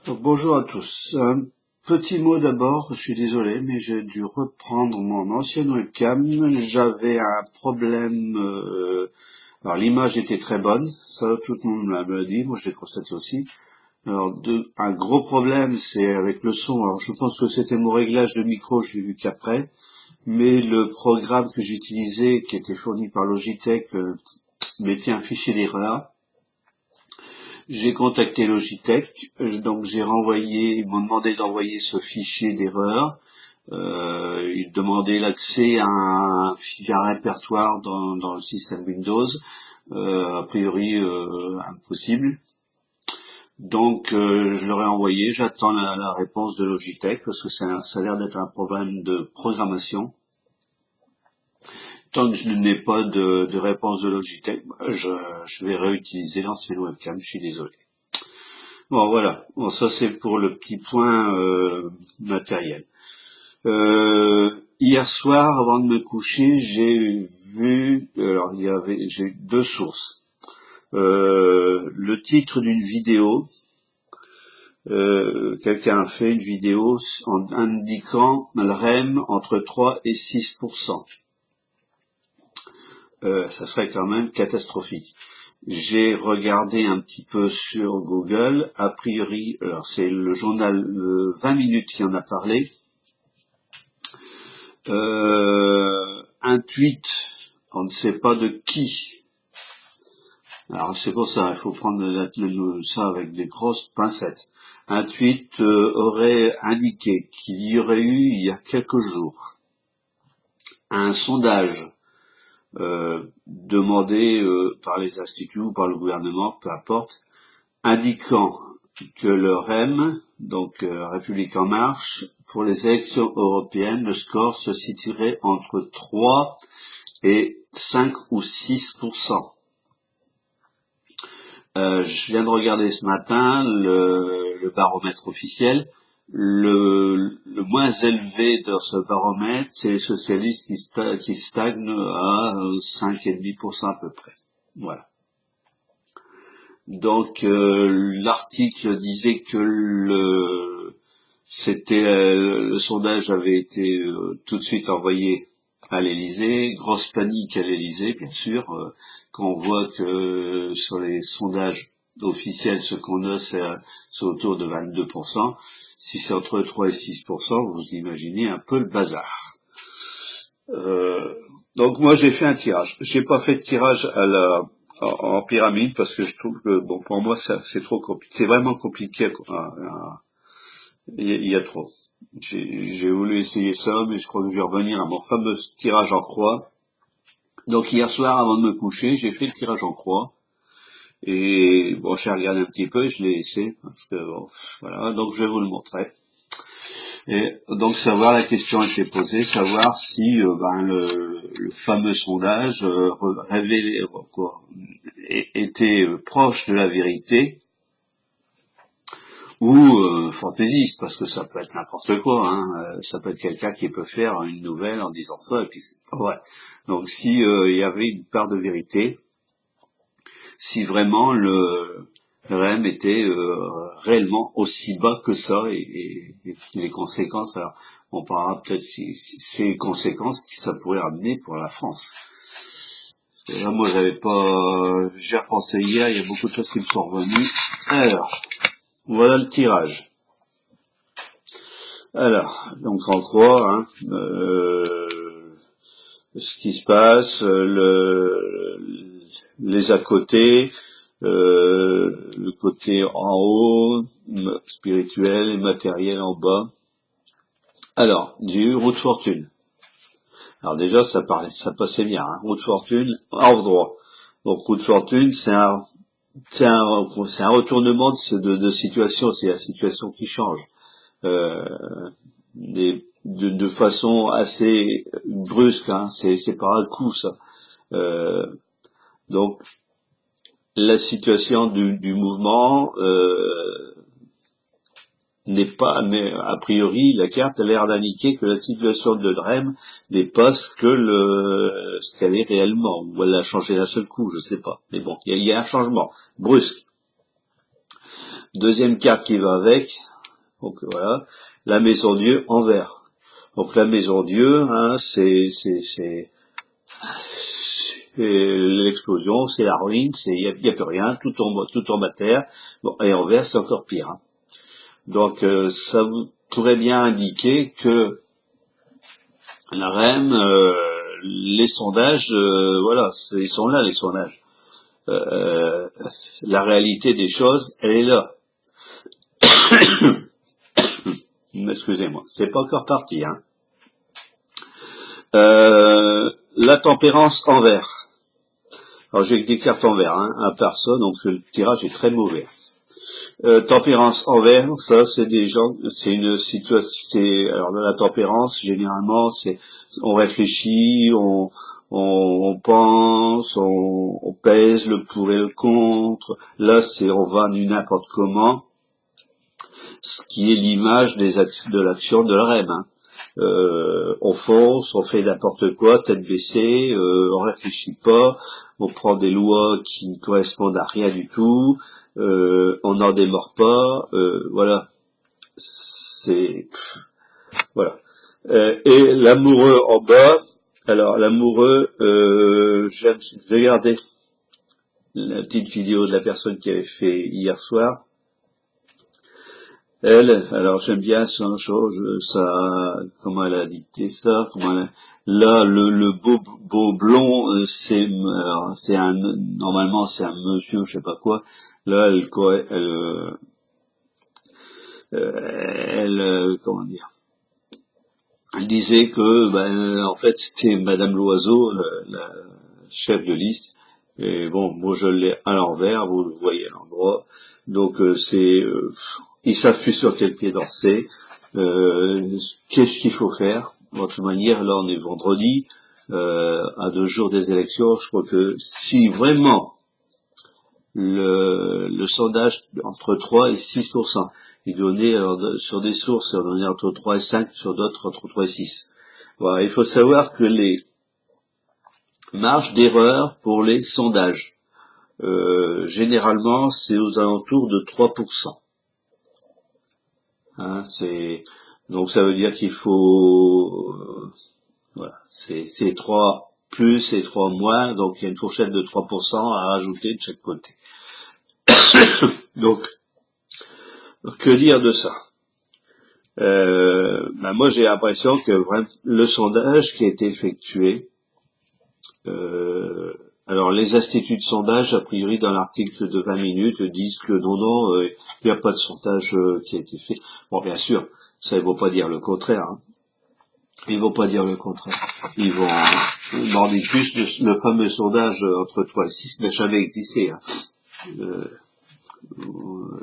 Bonjour à tous. Un petit mot d'abord, je suis désolé, mais j'ai dû reprendre mon ancienne webcam. J'avais un problème. Alors l'image était très bonne, ça tout le monde me l'a dit, moi je l'ai constaté aussi. Alors un gros problème, c'est avec le son. Alors je pense que c'était mon réglage de micro, je l'ai vu qu'après. Mais le programme que j'utilisais, qui était fourni par Logitech, mettait un fichier d'erreur. J'ai contacté Logitech, donc j'ai renvoyé, ils m'ont demandé d'envoyer ce fichier d'erreur. Ils demandaient l'accès à un répertoire dans le système Windows, a priori impossible. Donc je leur ai envoyé, j'attends la réponse de Logitech parce que ça a l'air d'être un problème de programmation. Tant que je n'ai pas de réponse de Logitech, je vais réutiliser l'ancienne webcam, je suis désolé. Bon voilà, bon, ça c'est pour le petit point matériel. Hier soir, avant de me coucher, j'ai vu, alors j'ai eu deux sources. Le titre d'une vidéo, quelqu'un a fait une vidéo en indiquant le REM entre 3 et 6%. Ça serait quand même catastrophique. J'ai regardé un petit peu sur Google, a priori, alors c'est le journal 20 minutes qui en a parlé. Un tweet, on ne sait pas de qui. Alors c'est pour ça, il faut prendre ça avec des grosses pincettes. Un tweet aurait indiqué qu'il y aurait eu, il y a quelques jours, un sondage demandé par les instituts ou par le gouvernement, peu importe, indiquant que le REM, donc la République en marche, pour les élections européennes, le score se situerait entre 3 et 5 ou 6%. Je viens de regarder ce matin le baromètre officiel. Le moins élevé dans ce baromètre, c'est les socialistes qui stagnent à 5,5% à peu près. Voilà. Donc l'article disait que le sondage avait été tout de suite envoyé à l'Élysée, grosse panique à l'Élysée, bien sûr, quand on voit que sur les sondages officiels, ce qu'on a, c'est autour de 22%. Si c'est entre 3 et 6%, vous imaginez un peu le bazar. Donc moi j'ai fait un tirage. J'ai pas fait de tirage en pyramide parce que je trouve que bon pour moi c'est trop compliqué. C'est vraiment compliqué. Il y a trop. J'ai voulu essayer ça, mais je crois que je vais revenir à mon fameux tirage en croix. Donc hier soir, avant de me coucher, j'ai fait le tirage en croix. Et bon, j'ai regardé un petit peu et je l'ai laissé, parce que bon, voilà, donc je vais vous le montrer. Et donc la question a été posée, savoir si le fameux sondage révélait était proche de la vérité ou fantaisiste, parce que ça peut être n'importe quoi, hein. Ça peut être quelqu'un qui peut faire une nouvelle en disant ça et puis c'est pas vrai. Donc si il y avait une part de vérité, si vraiment le REM était réellement aussi bas que ça et les conséquences, alors on parlera peut-être si ces conséquences que ça pourrait amener pour la France. Et là, moi j'ai repensé hier, il y a beaucoup de choses qui me sont revenues. Alors, voilà le tirage. Alors, donc en croix, hein, ce qui se passe, les à côté, le côté en haut, spirituel et matériel en bas. Alors, j'ai eu roue de fortune. Alors déjà, ça passait bien, hein. Roue de fortune, hors droit. Donc roue de fortune, c'est un retournement de situation, c'est la situation qui change. De façon assez brusque, hein. C'est par un coup, ça. Donc, la situation du mouvement n'est pas, mais a priori, la carte a l'air d'indiquer que la situation de REM n'est pas ce qu'elle est réellement, ou elle a changé d'un seul coup, je sais pas. Mais bon, il y a un changement brusque. Deuxième carte qui va avec, donc voilà, la maison Dieu en vert. Donc la maison Dieu, hein, c'est l'explosion, c'est la ruine, il y a plus rien, tout tombe à terre. Bon, et en vert, c'est encore pire. Hein. Donc ça vous pourrait bien indiquer que la REM, les sondages, voilà, ils sont là les sondages. La réalité des choses, elle est là. Excusez-moi, c'est pas encore parti. Hein. La tempérance en vert. Alors j'ai que des cartes en vert, hein, à part ça, donc le tirage est très mauvais. Tempérance en vert, ça c'est des gens, c'est une situation. Alors la tempérance, généralement, c'est on réfléchit, on pense, on pèse le pour et le contre. Là, c'est on va du n'importe comment, ce qui est l'image de l'action de la REM. Hein. On fonce, on fait n'importe quoi, tête baissée, on réfléchit pas, on prend des lois qui ne correspondent à rien du tout, on n'en démord pas, voilà. C'est voilà. Et l'amoureux en bas. Alors l'amoureux, j'aime regarder la petite vidéo de la personne qui avait fait hier soir. Elle, alors j'aime bien son chose, ça, comment elle a dicté ça, là le beau blond, normalement c'est un monsieur, je sais pas quoi. Là, comment dire, elle disait que, en fait, c'était Madame Loiseau, la chef de liste. Et bon, moi je l'ai à l'envers, vous le voyez à l'endroit. Donc ils savent plus sur quel pied danser. Qu'est-ce qu'il faut faire? De toute manière, là on est vendredi, à 2 jours des élections. Je crois que si vraiment le sondage entre 3 et 6%, il donnait sur des sources, on donnait entre 3 et 5, sur d'autres entre 3 et 6. Voilà, il faut savoir que les marge d'erreur pour les sondages. Généralement, c'est aux alentours de 3%. Hein, donc ça veut dire qu'il faut, voilà, c'est 3 plus et 3 moins, donc il y a une fourchette de 3% à rajouter de chaque côté. Donc, que dire de ça? Moi j'ai l'impression que vraiment le sondage qui a été effectué, alors les instituts de sondage, a priori dans l'article de 20 minutes, disent que non, il n'y a pas de sondage qui a été fait. Bon, bien sûr, ça ne vaut pas dire le contraire. Hein. Ils vont pas dire le contraire. Ils vont mordicus, le fameux sondage entre 3 et 6 n'a jamais existé. Hein.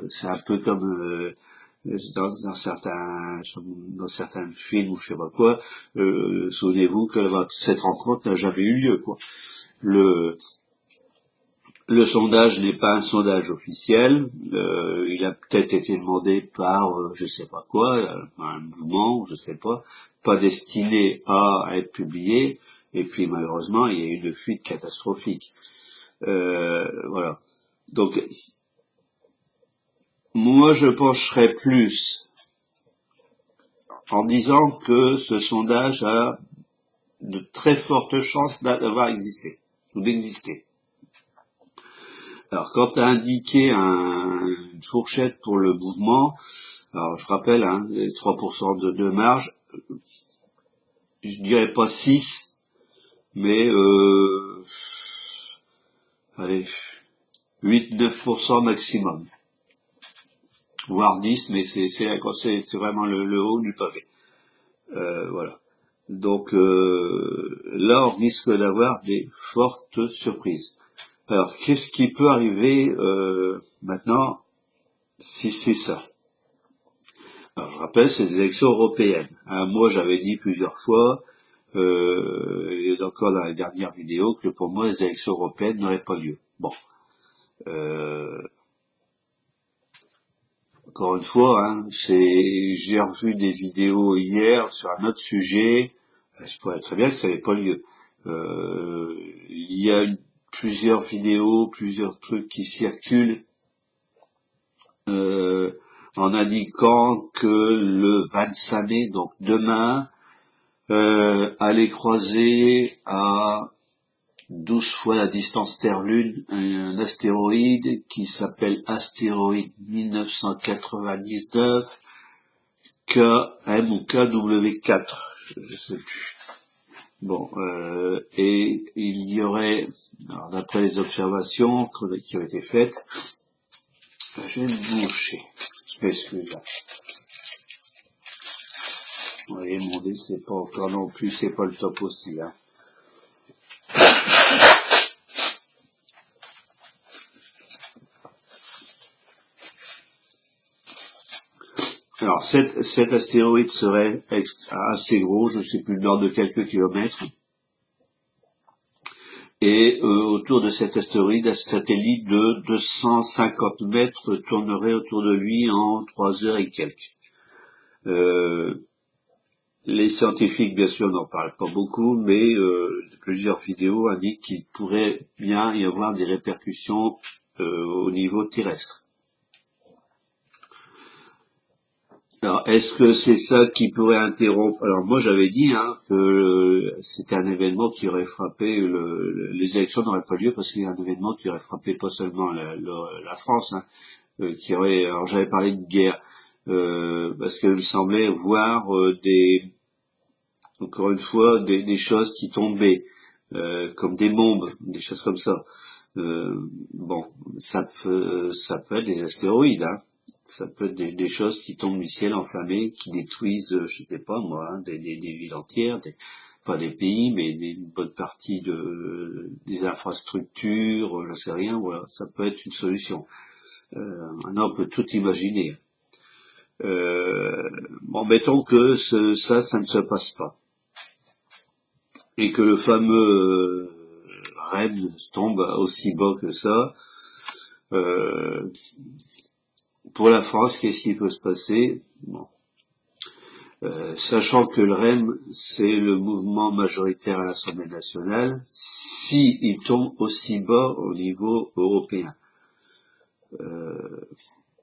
C'est un peu comme dans certains films ou je sais pas quoi. Souvenez-vous que cette rencontre n'a jamais eu lieu, quoi. Le sondage n'est pas un sondage officiel. Il a peut-être été demandé par je sais pas quoi, un mouvement, je sais pas destiné à être publié. Et puis malheureusement, il y a eu une fuite catastrophique. Voilà. Donc moi, je pencherais plus en disant que ce sondage a de très fortes chances d'avoir existé ou d'exister. Alors, quand tu as indiqué une fourchette pour le mouvement, alors je rappelle, hein, les 3% de marge, je dirais pas 6, mais allez, 8-9% maximum. Voire 10, mais c'est vraiment le haut du pavé. Voilà. Donc là, on risque d'avoir des fortes surprises. Alors, qu'est-ce qui peut arriver maintenant si c'est ça? Alors, je rappelle, c'est des élections européennes. Hein, moi, j'avais dit plusieurs fois, et encore dans la dernière vidéo, que pour moi, les élections européennes n'auraient pas lieu. Bon. Encore une fois, hein, j'ai revu des vidéos hier sur un autre sujet. Je pourrais très bien que ça n'avait pas lieu. Il y a plusieurs vidéos, plusieurs trucs qui circulent euh, en indiquant que le 25 mai, donc demain, allait croiser à 12 fois la distance Terre-Lune un astéroïde qui s'appelle astéroïde 1999 KM ou KW4, je sais plus. Bon, et il y aurait, alors d'après les observations qui ont été faites, je vais me boucher, excusez-moi. Vous voyez, mon dé, c'est pas encore non plus, c'est pas le top aussi, hein. Alors, cet astéroïde serait assez gros, je ne sais plus l'ordre de quelques kilomètres. Et autour de cet astéroïde, un satellite de 250 mètres tournerait autour de lui en 3 heures et quelques. Les scientifiques, bien sûr, n'en parlent pas beaucoup, mais plusieurs vidéos indiquent qu'il pourrait bien y avoir des répercussions au niveau terrestre. Alors, est-ce que c'est ça qui pourrait interrompre? Alors, moi, j'avais dit que c'était un événement qui aurait frappé les élections n'auraient pas lieu parce qu'il y a un événement qui aurait frappé pas seulement la France, qui aurait. Alors, j'avais parlé de guerre parce qu'il me semblait voir encore une fois, des choses qui tombaient comme des bombes, des choses comme ça. Bon, ça peut être des astéroïdes, hein. Ça peut être des choses qui tombent du ciel enflammé, qui détruisent, je sais pas moi, des villes entières, pas des pays, mais une bonne partie des infrastructures, je sais rien, voilà, ça peut être une solution. Maintenant, on peut tout imaginer. Bon, mettons que ça ne se passe pas. Et que le fameux REM tombe aussi bas que ça. Pour la France, qu'est-ce qui peut se passer? Bon. Sachant que le REM, c'est le mouvement majoritaire à l'Assemblée nationale, si il tombe aussi bas au niveau européen.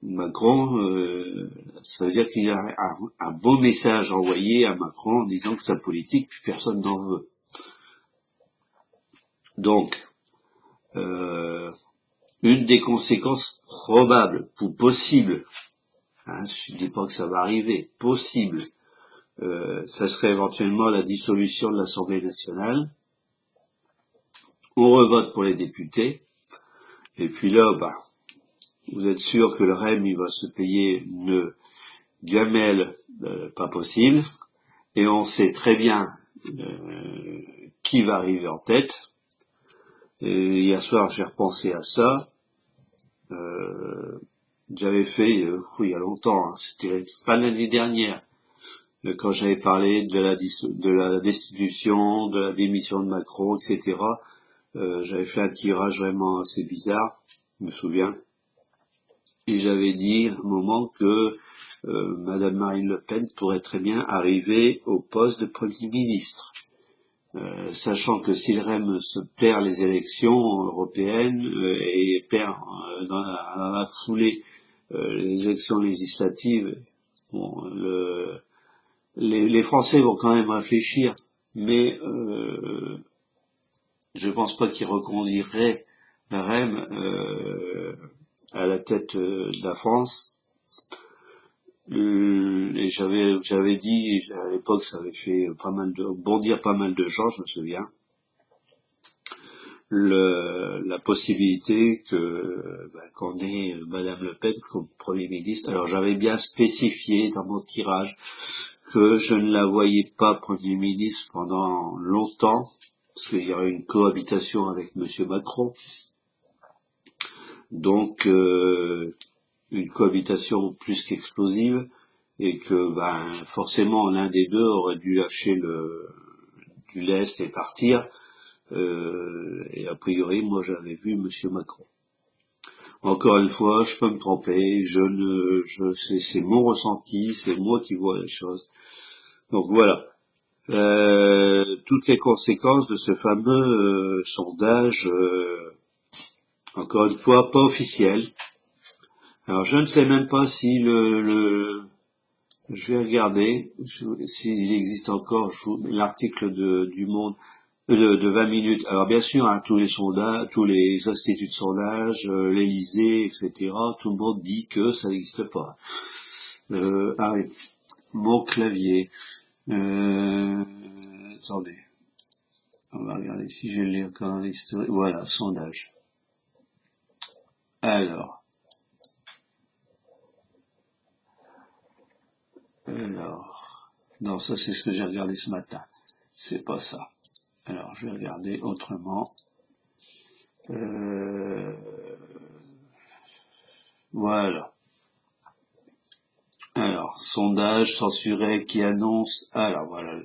Macron, ça veut dire qu'il y a un beau message envoyé à Macron en disant que sa politique, plus personne n'en veut. Donc, une des conséquences probables ou possibles, je ne dis pas que ça va arriver, possible, ça serait éventuellement la dissolution de l'Assemblée nationale. On revote pour les députés, et puis là, vous êtes sûr que le REM, il va se payer une gamelle pas possible, et on sait très bien qui va arriver en tête. Et hier soir, j'ai repensé à ça. J'avais fait, il y a longtemps, c'était fin de l'année dernière, quand j'avais parlé de la destitution, de la démission de Macron, etc. J'avais fait un tirage vraiment assez bizarre, je me souviens, et j'avais dit à un moment que Madame Marine Le Pen pourrait très bien arriver au poste de Premier ministre. Sachant que si le REM se perd les élections européennes et perd dans la foulée les élections législatives, bon, les Français vont quand même réfléchir, mais je pense pas qu'ils reconduiraient le REM à la tête de la France. Et j'avais dit à l'époque, ça avait fait bondir pas mal de gens, je me souviens, la possibilité qu'on ait Madame Le Pen comme Premier ministre. Alors j'avais bien spécifié dans mon tirage que je ne la voyais pas Premier ministre pendant longtemps, parce qu'il y aurait une cohabitation avec Monsieur Macron. Donc une cohabitation plus qu'explosive, et que forcément l'un des deux aurait dû lâcher du lest et partir, et a priori moi j'avais vu Monsieur Macron. Encore une fois, je peux me tromper, c'est mon ressenti, c'est moi qui vois les choses. Donc voilà, toutes les conséquences de ce fameux sondage, encore une fois pas officiel, Alors je ne sais même pas si je vais regarder s'il existe encore l'article du Monde de 20 minutes. Alors bien sûr, hein, tous les sondages, tous les instituts de sondage, l'Élysée, etc. Tout le monde dit que ça n'existe pas. Ah oui, mon clavier. Attendez, on va regarder si je l'ai encore dans l'historique. Voilà, sondage. Alors, non, ça c'est ce que j'ai regardé ce matin. C'est pas ça. Alors, je vais regarder autrement. Voilà. Alors, sondage censuré qui annonce, alors voilà,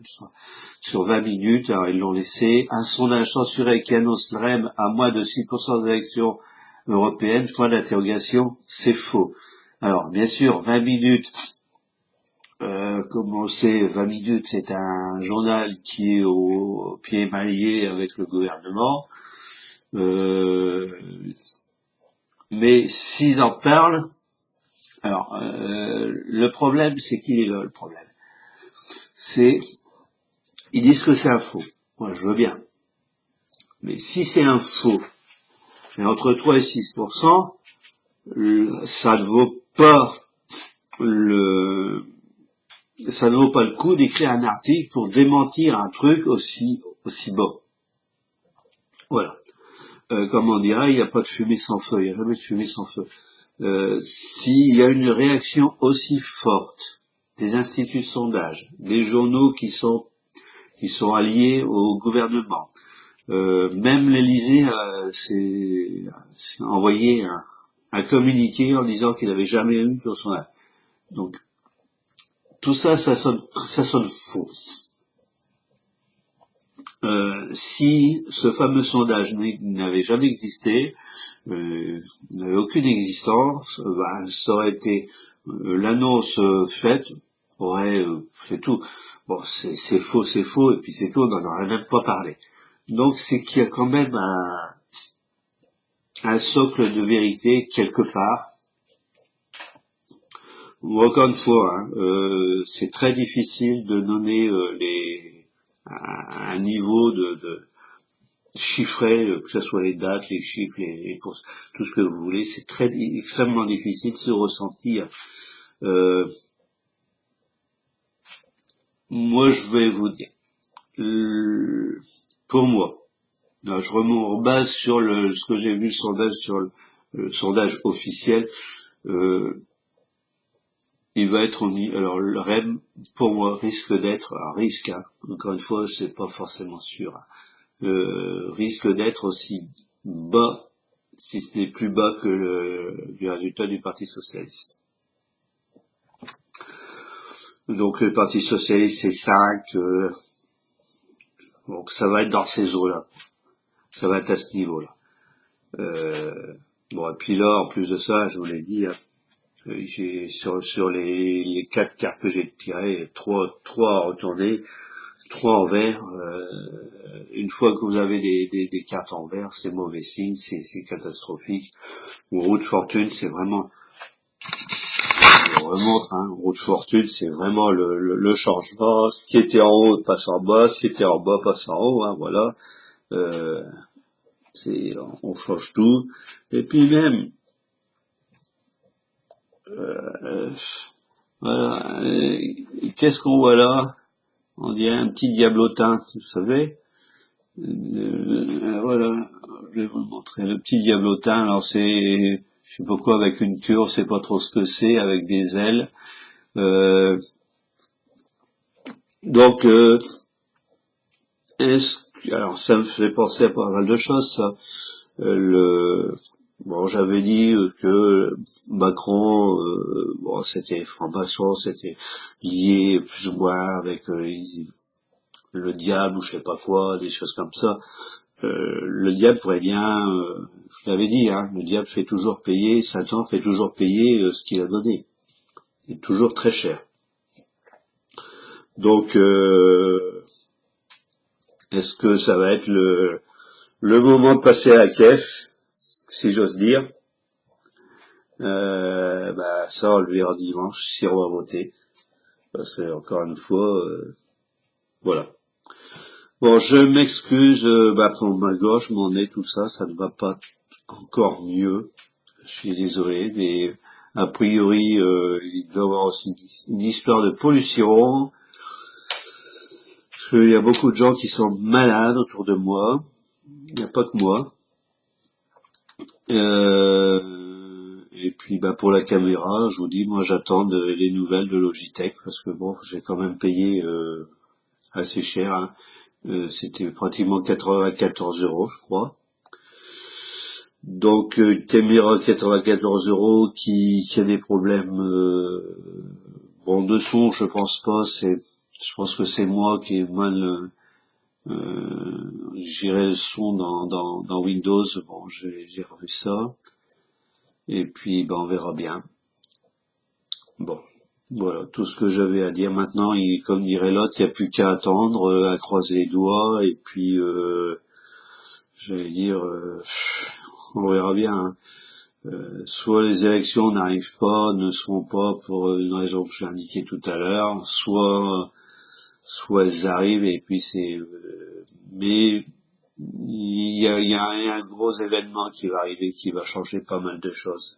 sur 20 minutes, alors ils l'ont laissé, un sondage censuré qui annonce le REM à moins de 6% des élections européennes, point d'interrogation, c'est faux. Alors, bien sûr, 20 minutes, comme on sait, 20 minutes, c'est un journal qui est au pied maillé avec le gouvernement, mais s'ils en parlent, alors, le problème, c'est qu'il est là, le problème. C'est, ils disent que c'est un faux. Moi, je veux bien. Mais si c'est un faux, et entre 3 et 6%, ça ne vaut pas le coup d'écrire un article pour démentir un truc aussi bas. Voilà. Comme on dirait, il n'y a pas de fumée sans feu, il n'y a jamais de fumée sans feu. S'il y a une réaction aussi forte des instituts de sondage, des journaux qui sont alliés au gouvernement, même l'Élysée s'est envoyé un communiqué en disant qu'il n'avait jamais eu sur sondage. Donc tout ça, ça sonne faux. Si ce fameux sondage n'avait jamais existé, n'avait aucune existence, ça aurait été l'annonce faite, c'est tout. Bon, c'est faux, et puis c'est tout, on n'en aurait même pas parlé. Donc c'est qu'il y a quand même un socle de vérité quelque part. Encore une fois, hein, c'est très difficile de nommer un niveau de chiffrer, que ce soit les dates, les chiffres, tout ce que vous voulez, c'est extrêmement difficile de se ressentir. Moi, je vais vous dire, pour moi, je rebase sur ce que j'ai vu le sondage sur le sondage officiel. Il va être alors le REM pour moi risque d'être encore une fois c'est pas forcément sûr, risque d'être aussi bas, si ce n'est plus bas que le résultat du Parti socialiste. Donc le Parti socialiste c'est 5, donc ça va être dans ces eaux-là, ça va être à ce niveau-là. Bon, et puis là, en plus de ça, je vous l'ai dit, j'ai sur les 4 cartes que j'ai tirées, 3 à retourner, 3 en vert. Une fois que vous avez des cartes en vert, c'est mauvais signe, c'est catastrophique. Roue de fortune, c'est vraiment, je remonte, roue de fortune, c'est vraiment le changement. Ce qui était en haut passe en bas, ce qui était en bas passe en haut, voilà. On change tout. Et puis même, voilà, qu'est-ce qu'on voit là? On dirait un petit diablotin, vous savez. Voilà, je vais vous le montrer. Le petit diablotin, alors je sais pas quoi, avec une queue, on sait pas trop ce que c'est, avec des ailes. Donc, alors ça me fait penser à pas mal de choses, ça. Bon, j'avais dit que Macron, c'était franc-maçon, c'était lié plus ou moins avec le diable ou je sais pas quoi, des choses comme ça. Le diable pourrait bien, je l'avais dit, le diable fait toujours payer, Satan fait toujours payer ce qu'il a donné. C'est toujours très cher. Donc, est-ce que ça va être le moment de passer à la caisse, si j'ose dire? Ça on le verra dimanche si on va voter. Parce que encore une fois, voilà. Bon, je m'excuse pour ma gorge, mon nez, tout ça, ça ne va pas encore mieux. Je suis désolé, mais a priori, il doit y avoir aussi une histoire de pollution. Parce qu'il y a beaucoup de gens qui sont malades autour de moi. Il n'y a pas que moi. Et puis pour la caméra, je vous dis, moi j'attends les nouvelles de Logitech parce que bon, j'ai quand même payé assez cher. Hein. C'était pratiquement 94 euros, je crois. Donc une caméra 94 euros qui a des problèmes de son, je pense pas. Je pense que c'est moi qui ai mal géré le son dans Windows. Bon, j'ai revu ça. Et puis on verra bien. Bon, voilà tout ce que j'avais à dire. Maintenant, comme dirait l'autre, il n'y a plus qu'à attendre, à croiser les doigts. Et puis, j'allais dire, on verra bien. Hein. Soit les élections n'arrivent pas, ne seront pas pour une raison que j'ai indiquée tout à l'heure, soit elles arrivent et puis mais il y a un gros événement qui va arriver qui va changer pas mal de choses.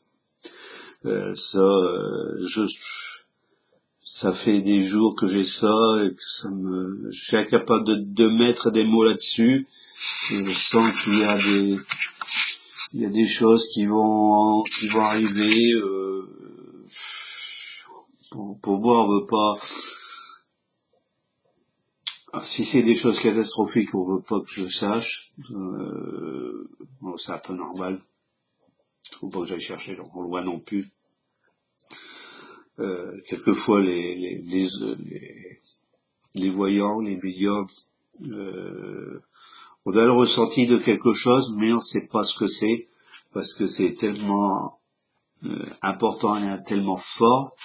Ça fait des jours que j'ai ça et que je suis incapable de mettre des mots là-dessus. Je sens qu'il y a des choses qui vont arriver. Pour moi, on veut pas. Alors, si c'est des choses catastrophiques, on veut pas que je sache. C'est un peu normal. Faut pas que j'aille chercher on le voit non plus. Quelquefois les voyants, les médiums, on a le ressenti de quelque chose, mais on sait pas ce que c'est, parce que c'est tellement important et tellement fort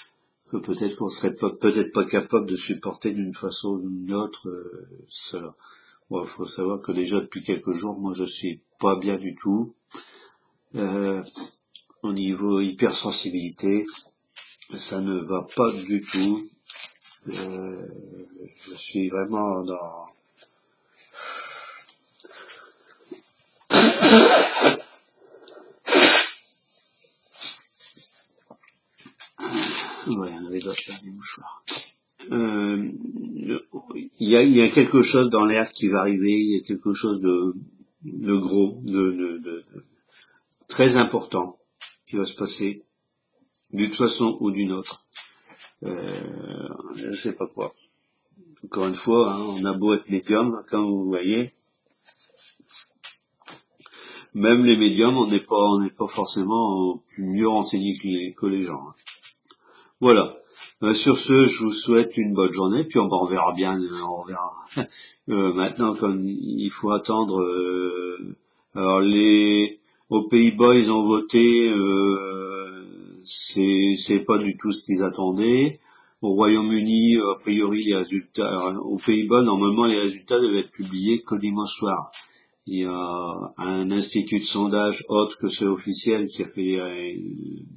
que peut-être qu'on serait peut-être pas capable de supporter d'une façon ou d'une autre cela. Bon, faut savoir que déjà depuis quelques jours, moi je suis pas bien du tout. Au niveau hypersensibilité, ça ne va pas du tout. Je suis vraiment dans... Ouais, on avait d'autres des mouchoirs. Il y a quelque chose dans l'air qui va arriver, il y a quelque chose de gros, de très important qui va se passer d'une façon ou d'une autre. Je sais pas quoi. Encore une fois, hein, on a beau être médium, comme vous voyez, même les médiums, on n'est pas forcément mieux renseignés que les gens. Hein. Voilà. Sur ce, je vous souhaite une bonne journée, puis on verra bien, on verra. Maintenant, comme il faut attendre, alors aux Pays-Bas, ils ont voté, c'est pas du tout ce qu'ils attendaient. Au Royaume-Uni, a priori, les résultats, aux Pays-Bas, normalement, les résultats devaient être publiés que dimanche soir. Il y a un institut de sondage autre que ceux officiels qui a fait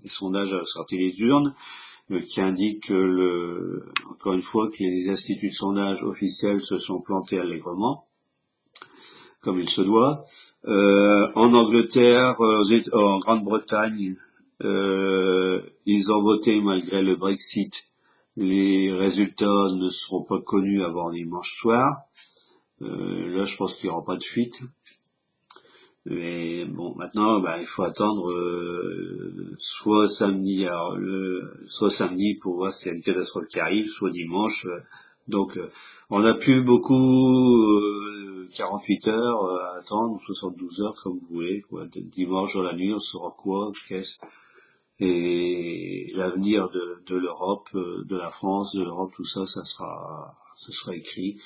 des sondages à la sortie des urnes, qui indique encore une fois que les instituts de sondage officiels se sont plantés allègrement, comme il se doit. En Angleterre, en Grande-Bretagne, ils ont voté malgré le Brexit. Les résultats ne seront pas connus avant dimanche soir. Là, je pense qu'il n'y aura pas de fuite. Mais bon, maintenant, il faut attendre soit samedi pour voir s'il y a une catastrophe qui arrive, soit dimanche. Donc, on n'a plus beaucoup 48 heures à attendre, ou 72 heures, comme vous voulez. Quoi. Dimanche dans la nuit, on saura quoi, qu'est-ce. Et l'avenir de l'Europe, de la France, de l'Europe, tout ça, ce sera écrit.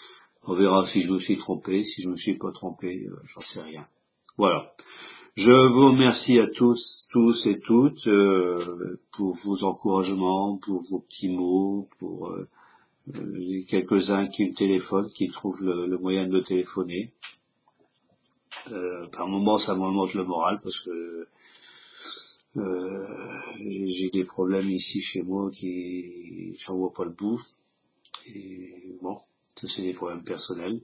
On verra si je me suis trompé, si je me suis pas trompé, j'en sais rien. Voilà. Je vous remercie à tous et toutes pour vos encouragements, pour vos petits mots, pour les quelques-uns qui me téléphonent, qui trouvent le moyen de me téléphoner. Par moments, ça me remonte le moral parce que J'ai des problèmes ici chez moi qui j'en vois pas le bout. Et bon, ça c'est des problèmes personnels.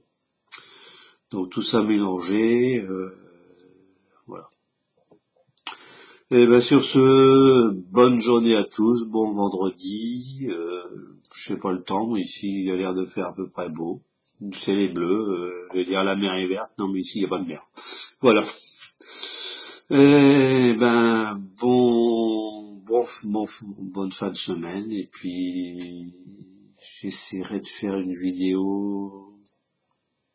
Donc tout ça mélangé, voilà. Et bien sur ce, bonne journée à tous, bon vendredi. Je sais pas le temps, mais ici il a l'air de faire à peu près beau. C'est les bleus, je vais dire la mer est verte, non mais ici il n'y a pas de mer. Voilà. Eh ben bonne fin de semaine et puis j'essaierai de faire une vidéo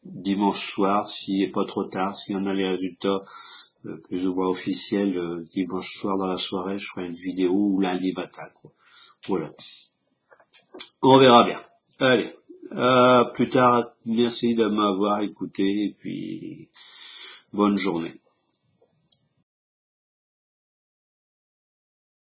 dimanche soir s'il n'est pas trop tard, s'il y en a les résultats plus ou moins officiels dimanche soir dans la soirée, je ferai une vidéo ou lundi matin quoi. Voilà. On verra bien. Allez, à plus tard, merci de m'avoir écouté et puis bonne journée.